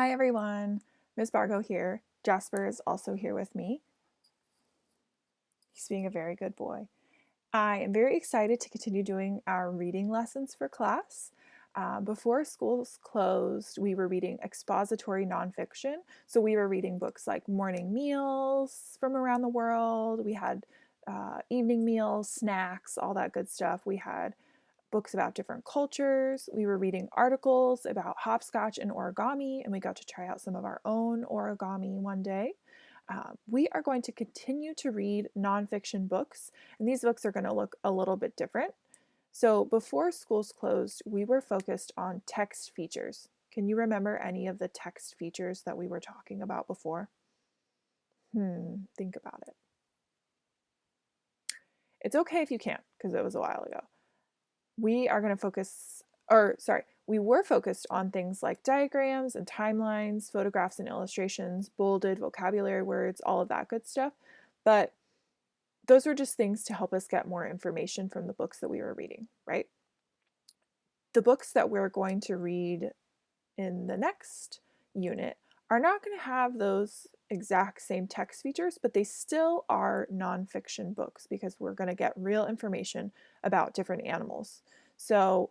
Hi everyone, Miss Bargo here. Jasper is also here with me. He's being a very good boy. I am very excited to continue doing our reading lessons for class. Before schools closed, we were reading expository nonfiction. So we were reading books like Morning Meals from around the world. We had evening meals, snacks, all that good stuff. We had books about different cultures. We were reading articles about hopscotch and origami, and we got to try out some of our own origami one day. We are going to continue to read nonfiction books, and these books are going to look a little bit different. So before schools closed, we were focused on text features. Can you remember any of the text features that we were talking about before? Think about it. It's okay if you can't, because it was a while ago. We are going to focus, we were focused on things like diagrams and timelines, photographs and illustrations, bolded vocabulary words, all of that good stuff. But those were just things to help us get more information from the books that we were reading, right? The books that we're going to read in the next unit are not going to have those exact same text features, but they still are nonfiction books because we're going to get real information about different animals. So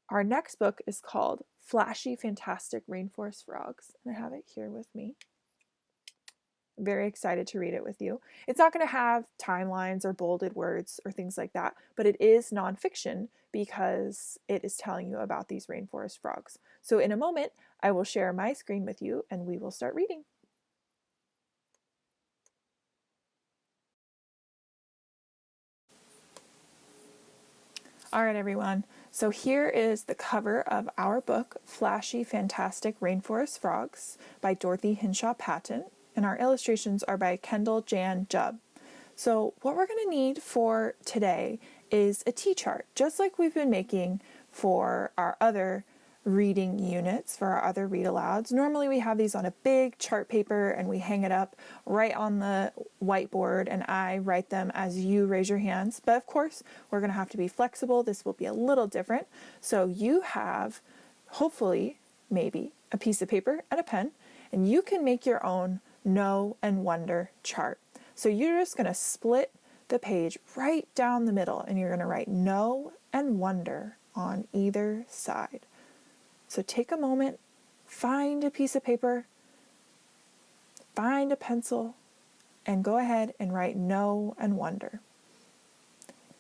our next book is called Flashy Fantastic Rainforest Frogs, and I have it here with me. I'm very excited to read it with you. It's not going to have timelines or bolded words or things like that, but it is nonfiction because it is telling you about these rainforest frogs. So in a moment, I will share my screen with you and we will start reading. All right, everyone. So here is the cover of our book, Flashy Fantastic Rainforest Frogs by Dorothy Hinshaw Patent, and our illustrations are by Kendall Jan Jubb. So what we're going to need for today is a T-chart, just like we've been making for our other reading units, for our other read alouds. Normally we have these on a big chart paper and we hang it up right on the whiteboard and I write them as you raise your hands. But of course, we're going to have to be flexible. This will be a little different. So you have, hopefully, maybe a piece of paper and a pen, and you can make your own know and wonder chart. So you're just going to split the page right down the middle and you're going to write know and wonder on either side. So take a moment, find a piece of paper, find a pencil, and go ahead and write know and wonder.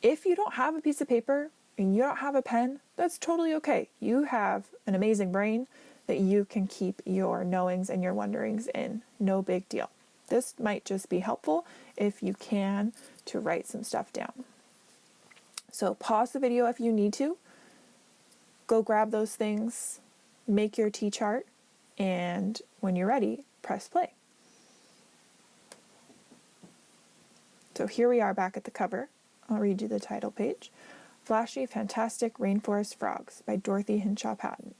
If you don't have a piece of paper and you don't have a pen, that's totally okay. You have an amazing brain that you can keep your knowings and your wonderings in. No big deal. This might just be helpful if you can to write some stuff down. So pause the video if you need to. Go grab those things, make your T-chart, and when you're ready, press play. So here we are back at the cover. I'll read you the title page. Flashy Fantastic Rainforest Frogs by Dorothy Hinshaw Patent.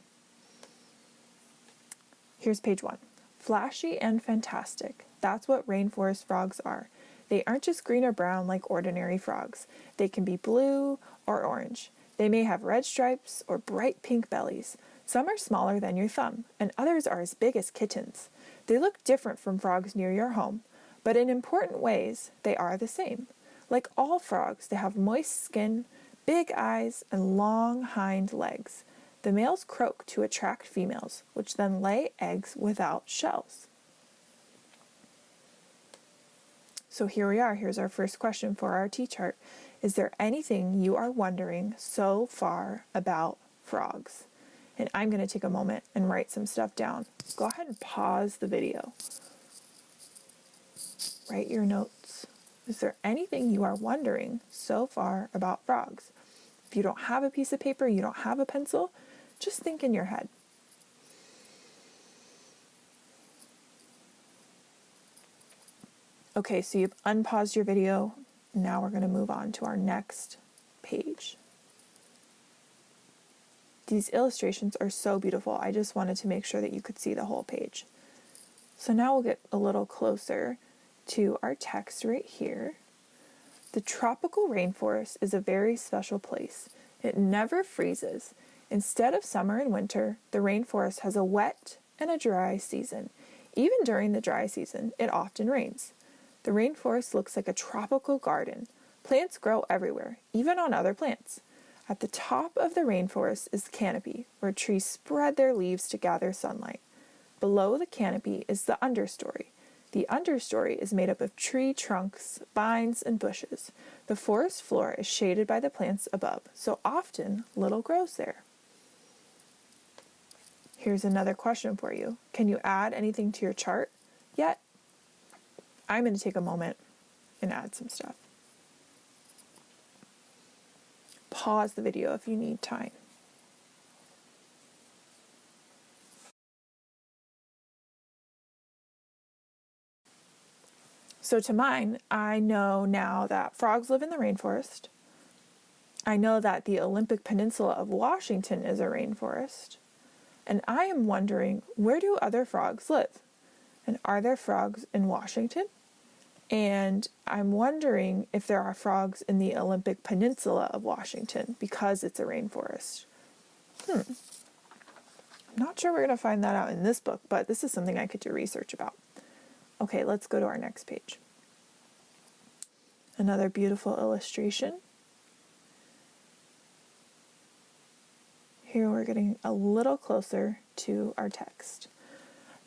Here's page 1. Flashy and fantastic. That's what rainforest frogs are. They aren't just green or brown like ordinary frogs. They can be blue or orange. They may have red stripes or bright pink bellies. Some are smaller than your thumb, and others are as big as kittens. They look different from frogs near your home, but in important ways, they are the same. Like all frogs, they have moist skin, big eyes, and long hind legs. The males croak to attract females, which then lay eggs without shells. So here we are. Here's our first question for our T-chart. Is there anything you are wondering so far about frogs? And I'm going to take a moment and write some stuff down. Go ahead and pause the video. Write your notes. Is there anything you are wondering so far about frogs? If you don't have a piece of paper, you don't have a pencil, just think in your head. Okay, so you've unpaused your video. Now we're going to move on to our next page. These illustrations are so beautiful. I just wanted to make sure that you could see the whole page. So now we'll get a little closer to our text right here. The tropical rainforest is a very special place. It never freezes. Instead of summer and winter, the rainforest has a wet and a dry season. Even during the dry season, it often rains. The rainforest looks like a tropical garden. Plants grow everywhere, even on other plants. At the top of the rainforest is the canopy, where trees spread their leaves to gather sunlight. Below the canopy is the understory. The understory is made up of tree trunks, vines, and bushes. The forest floor is shaded by the plants above, so often little grows there. Here's another question for you. Can you add anything to your chart yet? I'm going to take a moment and add some stuff. Pause the video if you need time. So to mine, I know now that frogs live in the rainforest. I know that the Olympic Peninsula of Washington is a rainforest. And I am wondering, where do other frogs live? And are there frogs in Washington? And I'm wondering if there are frogs in the Olympic Peninsula of Washington because it's a rainforest. I'm not sure we're going to find that out in this book, but this is something I could do research about. Okay, let's go to our next page. Another beautiful illustration. Here we're getting a little closer to our text.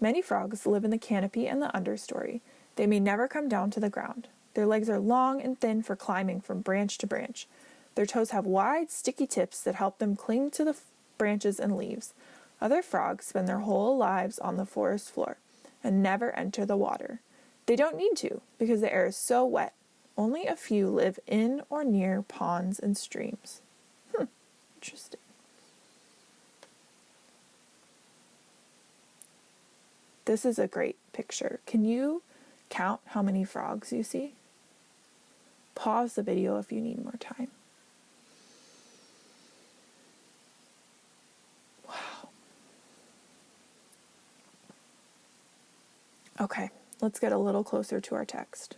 Many frogs live in the canopy and the understory. They may never come down to the ground. Their legs are long and thin for climbing from branch to branch. Their toes have wide, sticky tips that help them cling to the branches and leaves. Other frogs spend their whole lives on the forest floor and never enter the water. They don't need to because the air is so wet. Only a few live in or near ponds and streams. Interesting. This is a great picture. Can you count how many frogs you see? Pause the video if you need more time. Wow. Okay, let's get a little closer to our text.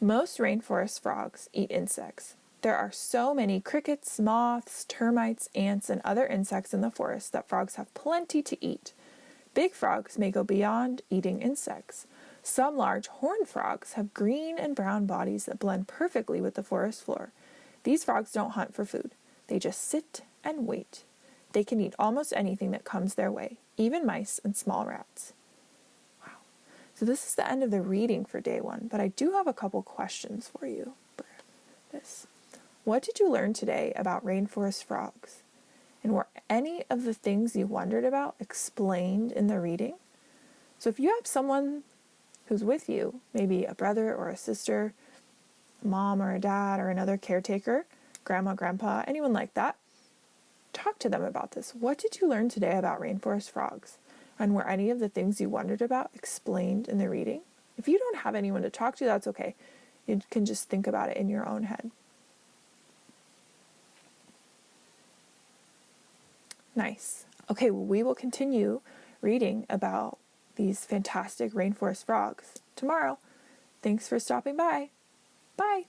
Most rainforest frogs eat insects. There are so many crickets, moths, termites, ants, and other insects in the forest that frogs have plenty to eat. Big frogs may go beyond eating insects. Some large horned frogs have green and brown bodies that blend perfectly with the forest floor. These frogs don't hunt for food. They just sit and wait. They can eat almost anything that comes their way, even mice and small rats. Wow. So this is the end of the reading for day 1, but I do have a couple questions for you for this. What did you learn today about rainforest frogs? And were any of the things you wondered about explained in the reading? So if you have someone who's with you, maybe a brother or a sister, a mom or a dad or another caretaker, grandma, grandpa, anyone like that, talk to them about this. What did you learn today about rainforest frogs? And were any of the things you wondered about explained in the reading? If you don't have anyone to talk to, that's okay. You can just think about it in your own head. Nice. Okay, well, we will continue reading about these fantastic rainforest frogs tomorrow. Thanks for stopping by. Bye.